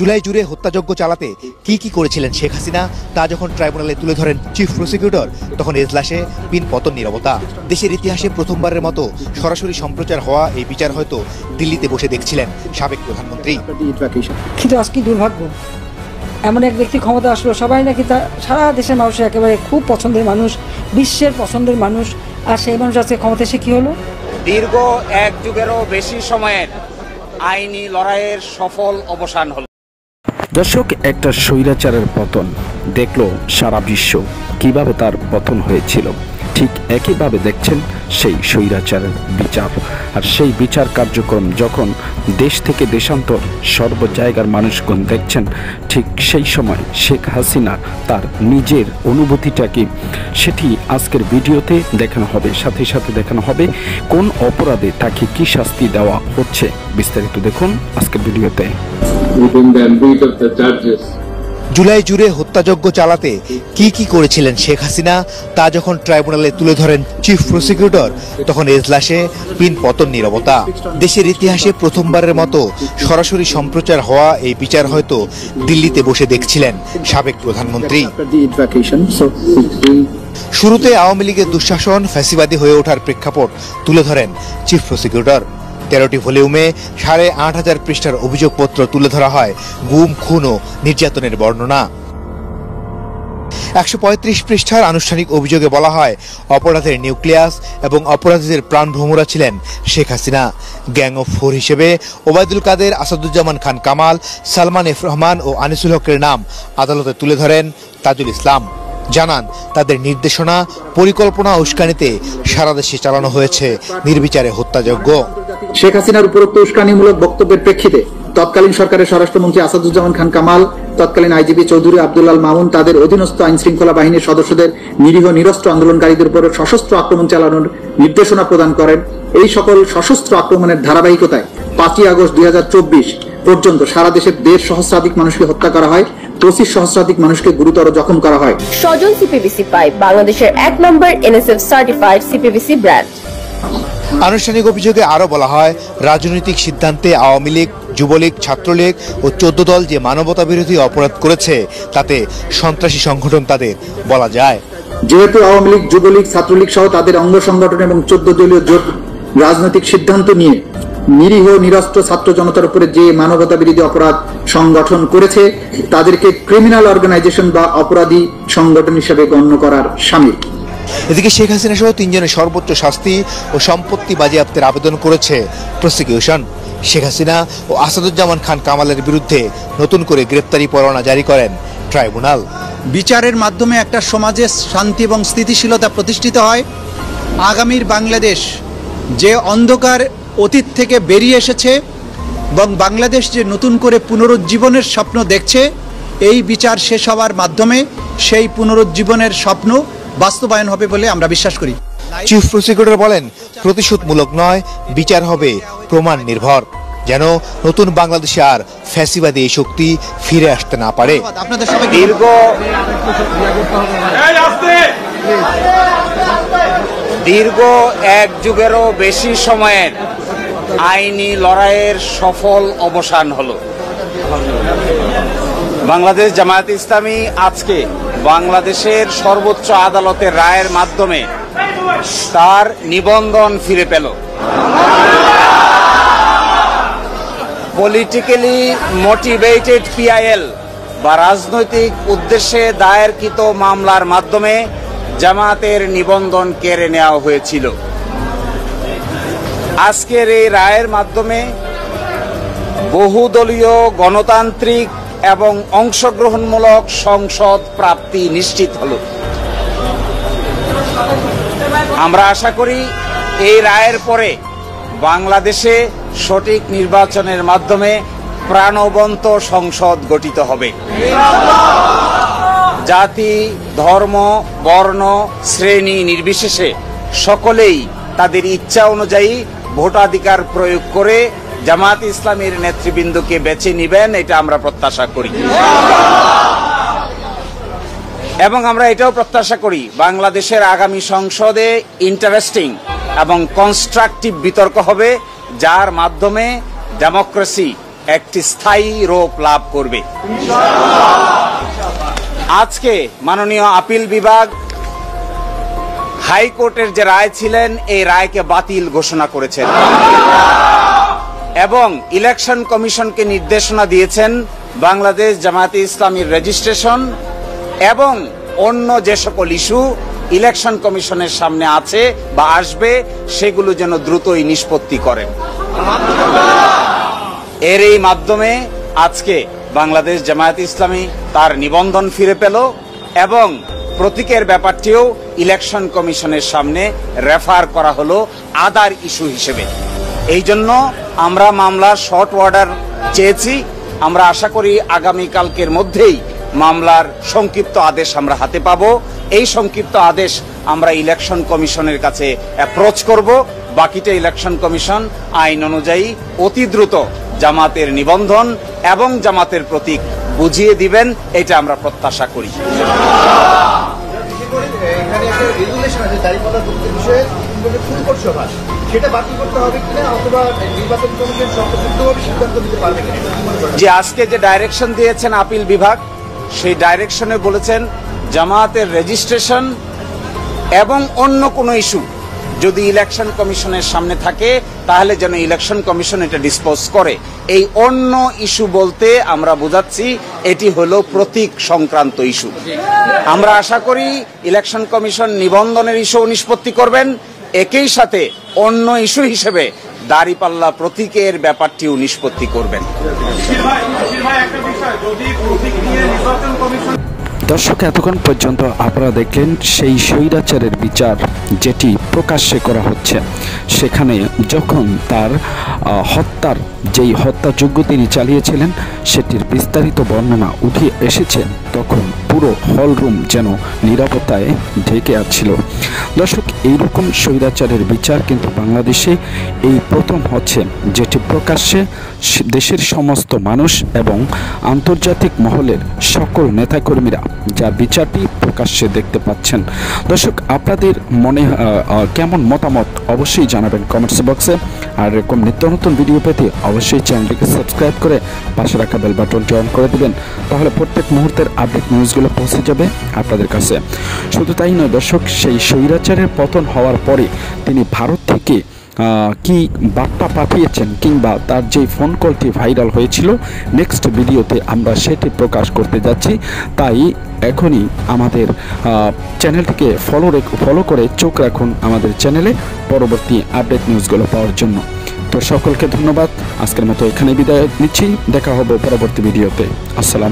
জুলাই জুড়ে হত্যাযজ্ঞ চালাতে কি করেছিলেন শেখ হাসিনা তা যখন ট্রাইব্যুনালে তুলে ধরেন চিফ প্রসিকিউটর, তখন এজলাসে পিন পতন নীরবতা। দেশের ইতিহাসে প্রথমবারের মতো সরাসরি সম্প্রচার হওয়া এই বিচার হয়তো দিল্লিতে বসে দেখছিলেন সাবেক প্রধানমন্ত্রী। কিন্তু আজকে দুর্ভাগ্য, এমন এক ব্যক্তি ক্ষমতা আসলো, সবাই নাকি সারা দেশের মানুষের একেবারে খুব পছন্দের মানুষ, বিশ্বের পছন্দের মানুষ, আর সেই মানুষ আজকে ক্ষমতা এসে কি হলো? দীর্ঘ এক যুগেরও বেশি সময়ের আইনি লড়াইয়ের সফল অবসান হল। দর্শক, একটা স্বৈরাচারের পতন দেখলো সারা বিশ্ব। কিভাবে তার পতন হয়েছিল ঠিক একইভাবে দেখছেন সেই স্বৈরাচারের বিচার। আর সেই বিচার কার্যক্রম যখন দেশ থেকে দেশান্তর সর্ব জায়গার মানুষগণ দেখছেন, ঠিক সেই সময় শেখ হাসিনা তার নিজের অনুভূতিটাকে সেটি আজকের ভিডিওতে দেখানো হবে। সাথে সাথে দেখানো হবে কোন অপরাধে তাকে কি শাস্তি দেওয়া হচ্ছে। বিস্তারিত দেখুন আজকের ভিডিওতে। জুলাই জুড়ে হত্যাযজ্ঞ চালাতে কি করেছিলেন শেখ হাসিনা তা যখন ট্রাইব্যুনালে তুলে ধরেন চিফ প্রসিকিউটর, তখন এজলাসে পিন পতন নীরবতা। দেশের ইতিহাসে প্রথমবারের মতো সরাসরি সম্প্রচার হওয়া এই বিচার হয়তো দিল্লিতে বসে দেখছিলেন সাবেক প্রধানমন্ত্রী। শুরুতে আওয়ামী লীগের দুঃশাসন, ফ্যাসিবাদী হয়ে ওঠার প্রেক্ষাপট তুলে ধরেন চিফ প্রসিকিউটর। 13টি ভলিউমে 8,500 পৃষ্ঠার অভিযোগপত্র তুলে ধরা হয় গুম, খুন ও নির্যাতনের বর্ণনা। 135 পৃষ্ঠার আনুষ্ঠানিক অভিযোগে বলা হয় অপরাধের নিউক্লিয়াস এবং অপরাধীদের প্রাণভ্রমরা ছিলেন Sheikh Hasina. Gang of four হিসেবে ওবায়দুল কাদের, আসাদুজ্জামান খান কামাল, সালমান এফ রহমান ও আনিসুল হকের নাম আদালতে তুলে ধরেন তাজুল ইসলাম। জানান তাদের নির্দেশনা, পরিকল্পনা উস্কানিতে সারা দেশে চালানো হয়েছে নির্বিচারে হত্যাযজ্ঞ। শেখ হাসিনার উপরোক্ত উস্কানিমূলক বক্তব্যের প্রেক্ষিতে তৎকালীন সরকারের স্বরাষ্ট্রমন্ত্রী আসাদুজ্জামান খান কামাল, তৎকালীন আইজিপি চৌধুরী আব্দুল্লাল মামুন তাদের অধীনস্থ আইন শৃঙ্খলা বাহিনীর সদস্যদের নিরীহ নিরস্ত্র আন্দোলনকারীদের উপর সশস্ত্র আক্রমণ চালানোর নির্দেশনা প্রদান করেন। এই সকল সশস্ত্র আক্রমণের ধারাবাহিকতায় 5ই আগস্ট 2024 পর্যন্ত সারা দেশে 1.5 সহস্রাধিক মানুষকে হত্যা করা হয়, 25 সহস্রাধিক মানুষকে গুরুতর জখম করা হয়। সজল সিপিভিসি পাইপ বাংলাদেশের 1 নম্বর এনএসএফ সার্টিফাইড সিপিভিসি ব্র্যান্ড। আনুষ্ঠানিক অভিযোগে আরো বলা হয় রাজনৈতিক সিদ্ধান্তে আওয়ামী লীগ, যুবলীগ, ছাত্রলীগ ও 14 দল যে মানবতা বিরোধী অপরাধ করেছে তাতে সন্ত্রাসী সংগঠন তাদের বলা যায়। যেহেতু আওয়ামী লীগ, যুবলীগ, ছাত্রলীগ সহ তাদের অঙ্গ সংগঠন এবং 14 দলীয় জোট রাজনৈতিক সিদ্ধান্ত নিয়ে নিরীহ নিরস্ত্র ছাত্র জনতার উপরে যে মানবতা বিরোধী অপরাধ সংগঠন করেছে তাদেরকে ক্রিমিনাল অর্গানাইজেশন বা অপরাধী সংগঠন হিসেবে গণ্য করার শামিল। এদিকে শেখ হাসিনা সহ 3 জনের সর্বোচ্চ শাস্তি ও সম্পত্তি বাজেয়াপ্তের আবেদন করেছে প্রসিকিউশন। শেখ হাসিনা ও আসাদুজ্জামান খান কামালের বিরুদ্ধে নতুন করে গ্রেপ্তারি পরোয়ানা জারি করেন ট্রাইব্যুনাল। বিচারের মাধ্যমে একটা সমাজে শান্তি এবং স্থিতিশীলতা প্রতিষ্ঠিত হয়। আগামীর বাংলাদেশ যে অন্ধকার অতীত থেকে বেরিয়ে এসেছে এবং বাংলাদেশ যে নতুন করে পুনরুজ্জীবনের স্বপ্ন দেখছে, এই বিচার শেষ হওয়ার মাধ্যমে সেই পুনরুজ্জীবনের স্বপ্ন বাস্তবায়ন হবে বলে আমরা বিশ্বাস করি। চিফ প্রসিকিউটর বলেন প্রতিশোধমূলক নয়, বিচার হবে প্রমাণ নির্ভর, যেন নতুন বাংলাদেশে আর ফ্যাসিবাদী এই শক্তি ফিরে আসতে না পারে। আপনাদের সবাই দীর্ঘ এক যুগেরও বেশি সময়ের আইনি লড়াইয়ের সফল অবসান হলো। বাংলাদেশ জামায়াত ইসলামী আজকে বাংলাদেশের সর্বোচ্চ আদালতের রায়ের মাধ্যমে তার নিবন্ধন ফিরে পেল। পলিটিক্যালি মোটিভেটেড পিআইএল বা রাজনৈতিক উদ্দেশ্যে দায়েরকৃত মামলার মাধ্যমে জামায়াতের নিবন্ধন কেড়ে নেওয়া হয়েছিল। আজকের এই রায়ের মাধ্যমে বহুদলীয় গণতান্ত্রিক এবং অংশগ্রহণমূলক সংসদ প্রাপ্তি নিশ্চিত হল। আমরা আশা করি এই রায়ের পরে বাংলাদেশে সঠিক নির্বাচনের মাধ্যমে প্রাণবন্ত সংসদ গঠিত হবে। জাতি, ধর্ম, বর্ণ, শ্রেণী নির্বিশেষে সকলেই তাদের ইচ্ছা অনুযায়ী ভোটাধিকার প্রয়োগ করে জামায়াত ইসলামের নেতৃবৃন্দকে বেছে নিবেন, এটা আমরা প্রত্যাশা করি। এবং আমরা এটাও প্রত্যাশা করি বাংলাদেশের আগামী সংসদে ইন্টারেস্টিং এবং কনস্ট্রাকটিভ বিতর্ক হবে, যার মাধ্যমে ডেমোক্রেসি একটি স্থায়ী রূপ লাভ করবে। আজকে মাননীয় আপিল বিভাগ হাইকোর্টের যে রায় ছিলেন এই রায়কে বাতিল ঘোষণা করেছেন এবং ইলেকশন কমিশনকে নির্দেশনা দিয়েছেন বাংলাদেশ জামায়াতে ইসলামীর রেজিস্ট্রেশন এবং অন্য যে সকল ইস্যু ইলেকশন কমিশনের সামনে আছে বা আসবে সেগুলো যেন দ্রুতই নিষ্পত্তি করেন। এর এই মাধ্যমে আজকে বাংলাদেশ জামায়াতে ইসলামী তার নিবন্ধন ফিরে পেল এবং প্রতীকের ব্যাপারটিও ইলেকশন কমিশনের সামনে রেফার করা হলো আদার ইস্যু হিসেবে। এই জন্য আমরা মামলার শর্ট অর্ডার চেয়েছি। আমরা আশা করি আগামীকালকের মধ্যেই মামলার সংক্ষিপ্ত আদেশ আমরা হাতে পাবো। এই সংক্ষিপ্ত আদেশ আমরা ইলেকশন কমিশনের কাছে অ্যাপ্রোচ করব। বাকিটা ইলেকশন কমিশন আইন অনুযায়ী অতি দ্রুত জামাতের নিবন্ধন এবং জামাতের প্রতীক বুঝিয়ে দিবেন, এটা আমরা প্রত্যাশা করি। যে আজকে যে ডাইরেকশন দিয়েছেন আপিল বিভাগ সেই ডাইরেকশনে বলেছেন জামাতের রেজিস্ট্রেশন এবং অন্য কোনো ইস্যু যদি ইলেকশন কমিশনের সামনে থাকে তাহলে যেন ইলেকশন কমিশন এটা ডিসপোজ করে। এই অন্য ইস্যু বলতে আমরা বোঝাচ্ছি এটি হলো প্রতীক সংক্রান্ত ইস্যু। আমরা আশা করি ইলেকশন কমিশন নিবন্ধনের ইস্যু নিষ্পত্তি করবেন, একই সাথে অন্য ইস্যু হিসেবে দাঁড়িপাল্লা প্রতীকের ব্যাপারটিও নিষ্পত্তি করবেন। দর্শক, এতক্ষণ পর্যন্ত আপনারা দেখলেন সেই স্বৈরাচারের বিচার যেটি প্রকাশ্যে করা হচ্ছে। সেখানে যখন তার হত্যার যেই হত্যাযজ্ঞ তিনি চালিয়েছিলেন সেটির বিস্তারিত বর্ণনা উঠে এসেছে, তখন পুরো হল রুম যেন নীরবতায় ঢেকে আছিল। দর্শক, এইরকম স্বৈরাচারের বিচার কিন্তু বাংলাদেশে এই প্রথম হচ্ছে, যেটি প্রকাশ্যে দেশের সমস্ত মানুষ এবং আন্তর্জাতিক মহলের সকল নেতাকর্মীরা যার বিচারটি প্রকাশ্যে দেখতে পাচ্ছেন। দর্শক, আপনাদের মনে কেমন মতামত অবশ্যই জানাবেন কমেন্টস বক্সে। আর এরকম নিত্য নতুন ভিডিও পেতে অবশ্যই চ্যানেলটিকে সাবস্ক্রাইব করে পাশে রাখা বেল বাটনটি অন করে দেবেন, তাহলে প্রত্যেক মুহূর্তের আপডেট নিউজগুলো পৌঁছে যাবে আপনাদের কাছে। শুধু তাই নয় দর্শক, সেই স্বৈরাচারের পতন হওয়ার পরে তিনি ভারত থেকে কি বার্তা পাঠিয়েছেন কিংবা তার যে ফোন কলটি ভাইরাল হয়েছিল, নেক্সট ভিডিওতে আমরা সেটি প্রকাশ করতে যাচ্ছি। তাই এখনই আমাদের চ্যানেলটিকে ফলো করে চোখ রাখুন আমাদের চ্যানেলে পরবর্তী আপডেট নিউজগুলো পাওয়ার জন্য। তো সকলকে ধন্যবাদ, আজকের মতো এখানে বিদায় নিচ্ছি, দেখা হবে পরবর্তী ভিডিওতে। আসসালাম।